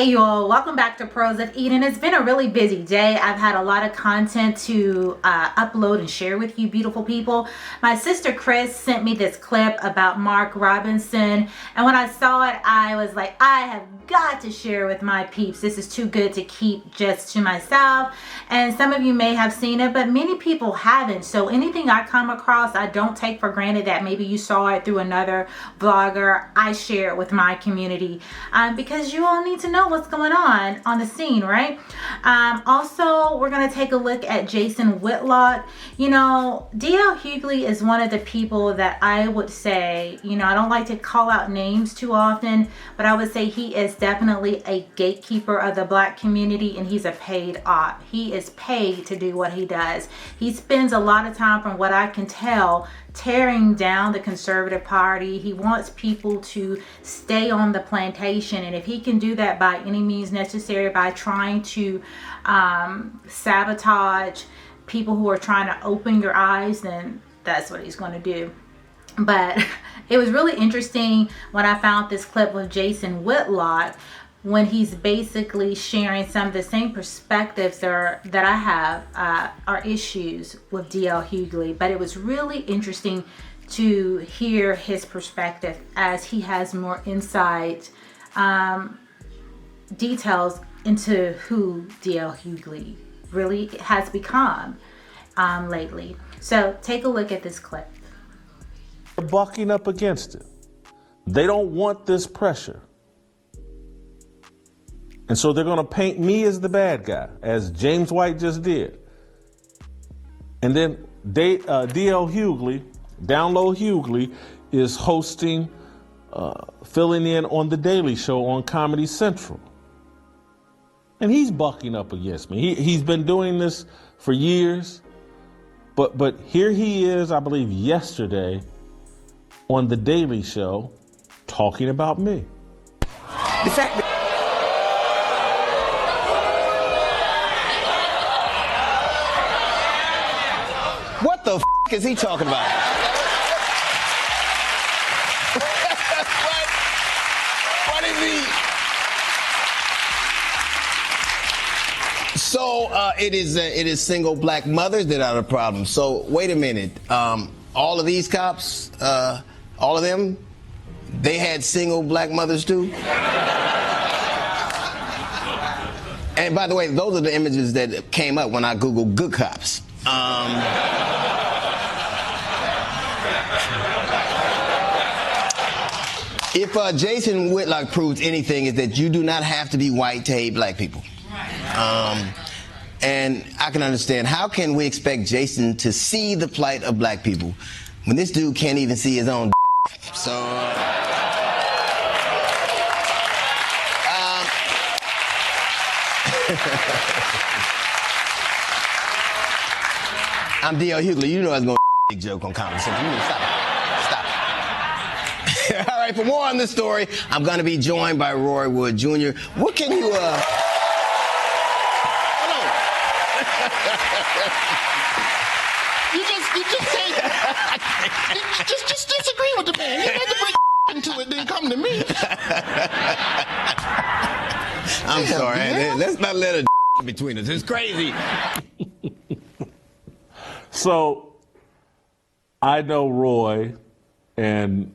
Hey you all, welcome back to Pearls of Eden. It's been a really busy day. I've had a lot of content to upload and share with you beautiful people. My sister Chris sent me this clip about Mark Robinson, and when I saw it I was like, I have got to share with my peeps. This is too good to keep just to myself. And some of you may have seen it, but many people haven't. So anything I come across, I don't take for granted that maybe you saw it through another vlogger. I share it with my community because you all need to know what's going on the scene, right? Also, we're going to take a look at Jason Whitlock. You know, D.L. Hughley is one of the people that I would say, you know, I don't like to call out names too often, but I would say he is definitely a gatekeeper of the black community, and he's a paid op. He is paid to do what he does. He spends a lot of time, from what I can tell, tearing down the conservative party. He wants people to stay on the plantation, and if he can do that by any means necessary, by trying to sabotage people who are trying to open your eyes, then that's what he's going to do. But it was really interesting when I found this clip with Jason Whitlock, when he's basically sharing some of the same perspectives that I have are issues with D.L. Hughley. But it was really interesting to hear his perspective as he has more insight details into who D.L. Hughley really has become lately. So take a look at this clip. They're bucking up against it. They don't want this pressure. And so they're going to paint me as the bad guy, as James White just did. And then D.L. Hughley, Down Low Hughley, is hosting, filling in on The Daily Show on Comedy Central. And he's bucking up against me. He's been doing this for years. But here he is, I believe yesterday, on The Daily Show, talking about me. The fact that what the f*** is he talking about? what is he? So it is single black mothers that are the problem. So wait a minute, all of these cops, all of them, they had single black mothers too? And by the way, those are the images that came up when I Googled good cops. If Jason Whitlock proves anything, is that you do not have to be white to hate black people. And I can understand, how can we expect Jason to see the plight of black people when this dude can't even see his own So I'm D.L. Hughley. You know I was going to big joke on Comedy Central. You stop it. All right, for more on this story, I'm going to be joined by Roy Wood Jr. What can you, Hold on. You just say, just disagree with the man. You had to bring into it, then come to me. I'm sorry. Let's not let a between us. It's crazy. So I know Roy, and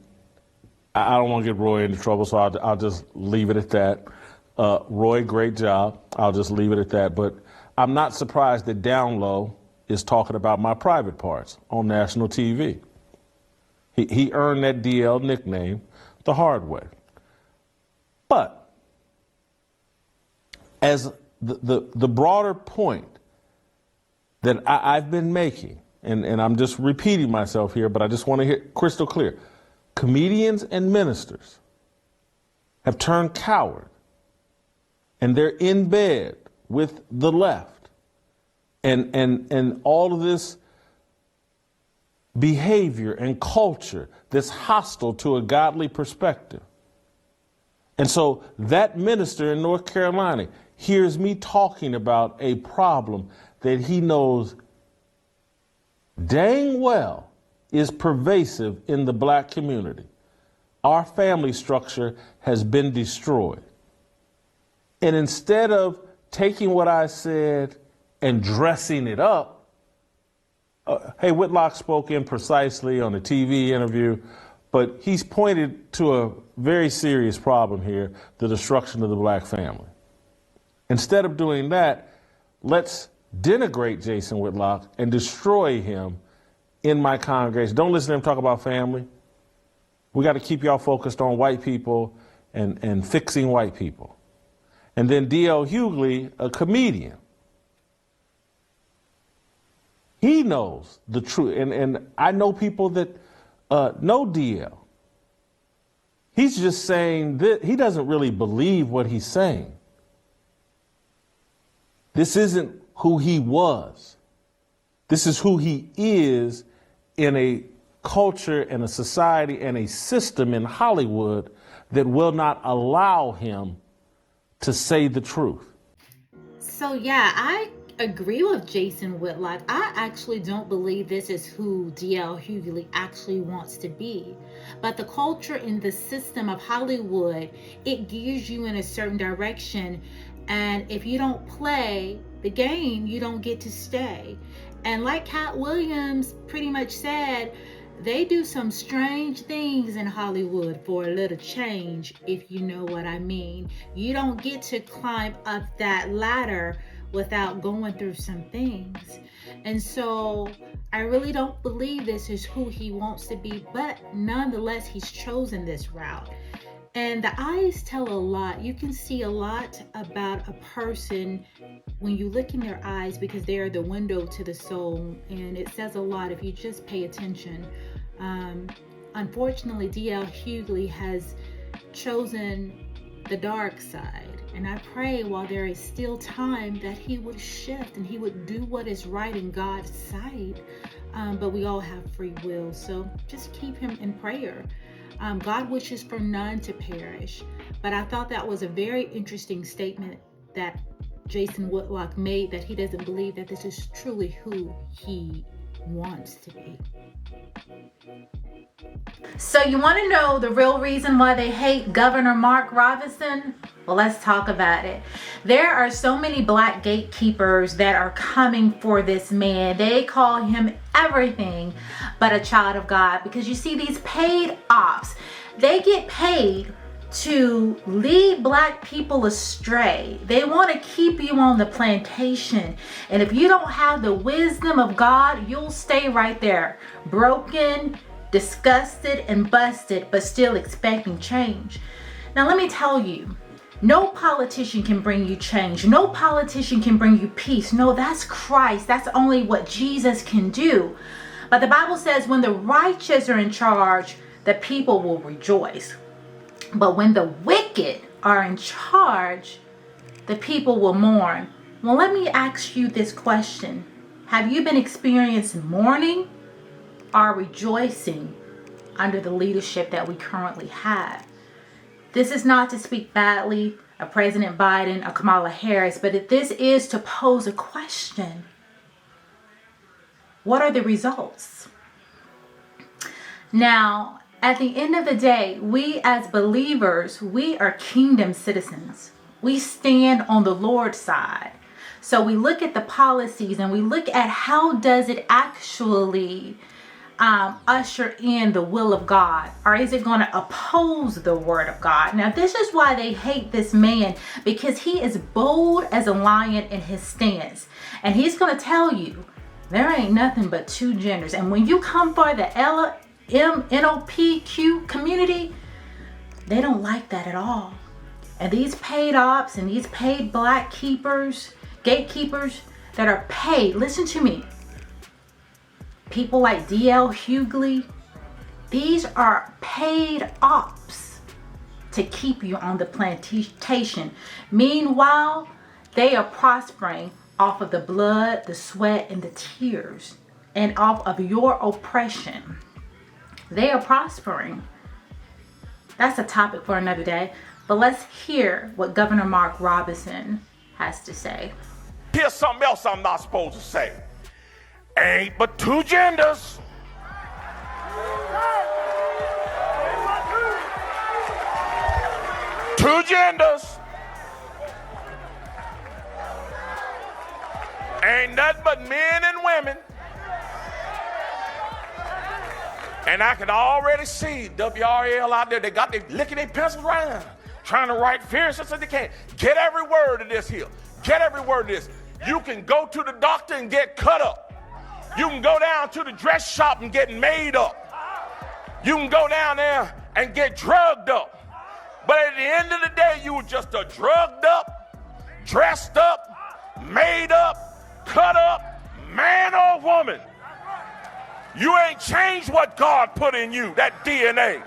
I don't want to get Roy into trouble, so I'll just leave it at that. Roy, great job. I'll just leave it at that. But I'm not surprised that Down Low is talking about my private parts on national TV. He earned that DL nickname the hard way. But as the broader point that I've been making, and I'm just repeating myself here, but I just want to hear crystal clear. Comedians and ministers have turned coward, and they're in bed with the left, and all of this behavior and culture that's hostile to a godly perspective. And so that minister in North Carolina hears me talking about a problem that he knows dang well is pervasive in the black community. Our family structure has been destroyed. And instead of taking what I said and dressing it up, hey, Whitlock spoke imprecisely on a TV interview, but he's pointed to a very serious problem here, the destruction of the black family. Instead of doing that, let's denigrate Jason Whitlock and destroy him in my congregation. Don't listen to him talk about family. We got to keep y'all focused on white people and fixing white people. And then D.L. Hughley, a comedian, he knows the truth. And I know people that know D.L. He's just saying that he doesn't really believe what he's saying. This isn't who he was. This is who he is in a culture and a society and a system in Hollywood that will not allow him to say the truth. So yeah, I agree with Jason Whitlock. I actually don't believe this is who D.L. Hughley actually wants to be. But the culture and the system of Hollywood, it gears you in a certain direction. And if you don't play the game, you don't get to stay. And like Cat Williams pretty much said, they do some strange things in Hollywood for a little change, if you know what I mean. You don't get to climb up that ladder without going through some things. And so I really don't believe this is who he wants to be, but nonetheless, he's chosen this route. And the eyes tell a lot. You can see a lot about a person when you look in their eyes, because they are the window to the soul. And it says a lot if you just pay attention. Unfortunately, D.L. Hughley has chosen the dark side. And I pray while there is still time that he would shift and he would do what is right in God's sight. But we all have free will. So just keep him in prayer. God wishes for none to perish. But I thought that was a very interesting statement that Jason Whitlock made, that he doesn't believe that this is truly who he wants to be. So you want to know the real reason why they hate Governor Mark Robinson? Well, let's talk about it. There are so many black gatekeepers that are coming for this man. They call him everything but a child of God, because you see, these paid ops, they get paid to lead black people astray. They want to keep you on the plantation. And if you don't have the wisdom of God, you'll stay right there, broken, disgusted, and busted, but still expecting change. Now, let me tell you, no politician can bring you change. No politician can bring you peace. No, that's Christ. That's only what Jesus can do. But the Bible says when the righteous are in charge, the people will rejoice. But when the wicked are in charge, the people will mourn. Well, let me ask you this question. Have you been experiencing mourning or rejoicing under the leadership that we currently have? This is not to speak badly of President Biden or Kamala Harris, but this is to pose a question. What are the results? Now, at the end of the day, we as believers, we are kingdom citizens. We stand on the Lord's side. So we look at the policies and we look at how does it actually usher in the will of God, or is it going to oppose the word of God? Now, this is why they hate this man, because he is bold as a lion in his stance, and he's going to tell you there ain't nothing but two genders. And when you come for the LMNOPQ community, they don't like that at all. And these paid ops and these paid black keepers, gatekeepers that are paid, listen to me, people like D.L. Hughley, these are paid ops to keep you on the plantation. Meanwhile, they are prospering off of the blood, the sweat, and the tears, and off of your oppression. They are prospering. That's a topic for another day. But let's hear what Governor Mark Robinson has to say. Here's something else I'm not supposed to say. Ain't but two genders. Two genders. ain't nothing but men and women. And I can already see WRL out there. They got they licking their pencils right now, trying to write fierce as they can. Get every word of this here. Get every word of this. You can go to the doctor and get cut up. You can go down to the dress shop and get made up. You can go down there and get drugged up. But at the end of the day, you were just a drugged up, dressed up, made up, cut up, man or woman. You ain't changed what God put in you, that DNA.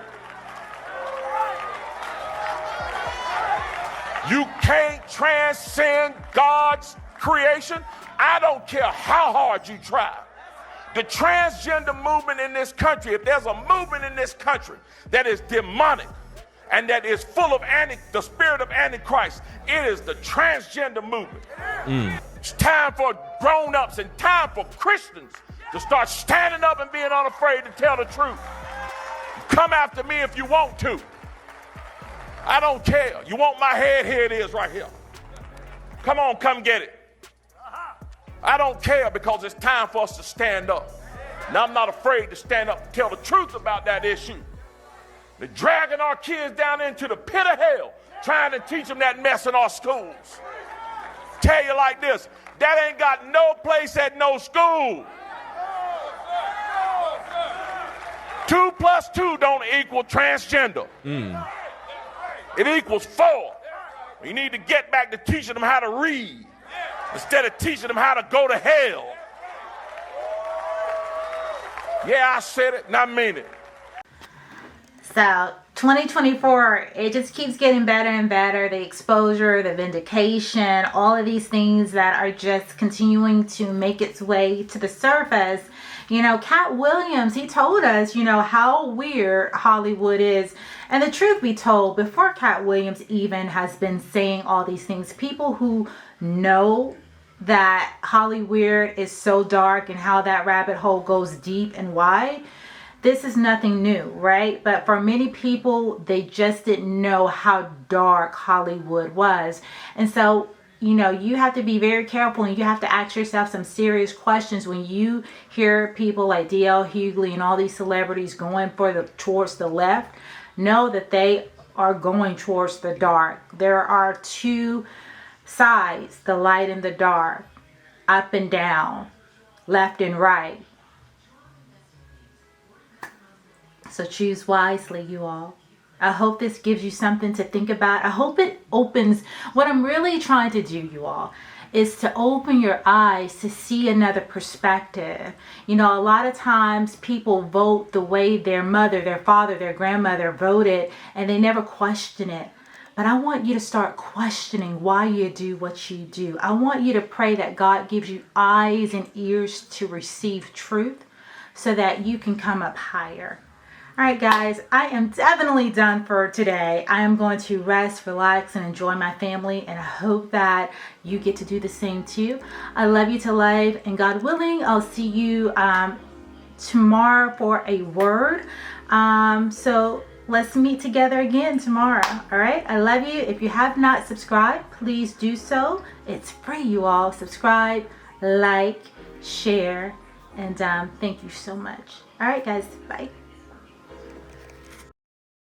You can't transcend God's creation. I don't care how hard you try. The transgender movement in this country, if there's a movement in this country that is demonic and that is full of the spirit of Antichrist, it is the transgender movement. It's time for grown-ups and time for Christians to start standing up and being unafraid to tell the truth. Come after me if you want to. I don't care. You want my head? Here it is right here. Come on, come get it. I don't care because it's time for us to stand up. Now, I'm not afraid to stand up and tell the truth about that issue. They're dragging our kids down into the pit of hell, trying to teach them that mess in our schools. Tell you like this, that ain't got no place at no school. 2 plus 2 don't equal transgender. It equals 4. You need to get back to teaching them how to read instead of teaching them how to go to hell. Yeah, I said it and I mean it. So 2024, it just keeps getting better and better. The exposure, the vindication, all of these things that are just continuing to make its way to the surface. You know, Cat Williams, he told us, you know, how weird Hollywood is. And the truth be told, before Cat Williams even has been saying all these things, people who know that Hollywood is so dark and how that rabbit hole goes deep and wide, this is nothing new, right? But for many people, they just didn't know how dark Hollywood was. And so, you know, you have to be very careful and you have to ask yourself some serious questions when you hear people like D.L. Hughley and all these celebrities going towards the left. Know that they are going towards the dark. There are two sides, the light and the dark, up and down, left and right. So choose wisely, you all. I hope this gives you something to think about. I hope it opens. What I'm really trying to do, you all, is to open your eyes to see another perspective. You know, a lot of times people vote the way their mother, their father, their grandmother voted, and they never question it. But I want you to start questioning why you do what you do. I want you to pray that God gives you eyes and ears to receive truth so that you can come up higher. All right, guys, I am definitely done for today. I am going to rest, relax, and enjoy my family, and I hope that you get to do the same too. I love you to life, and God willing, I'll see you tomorrow for a word. So let's meet together again tomorrow. All right, I love you. If you have not subscribed, please do so. It's free, you all. Subscribe, like, share, and thank you so much. All right, guys, bye.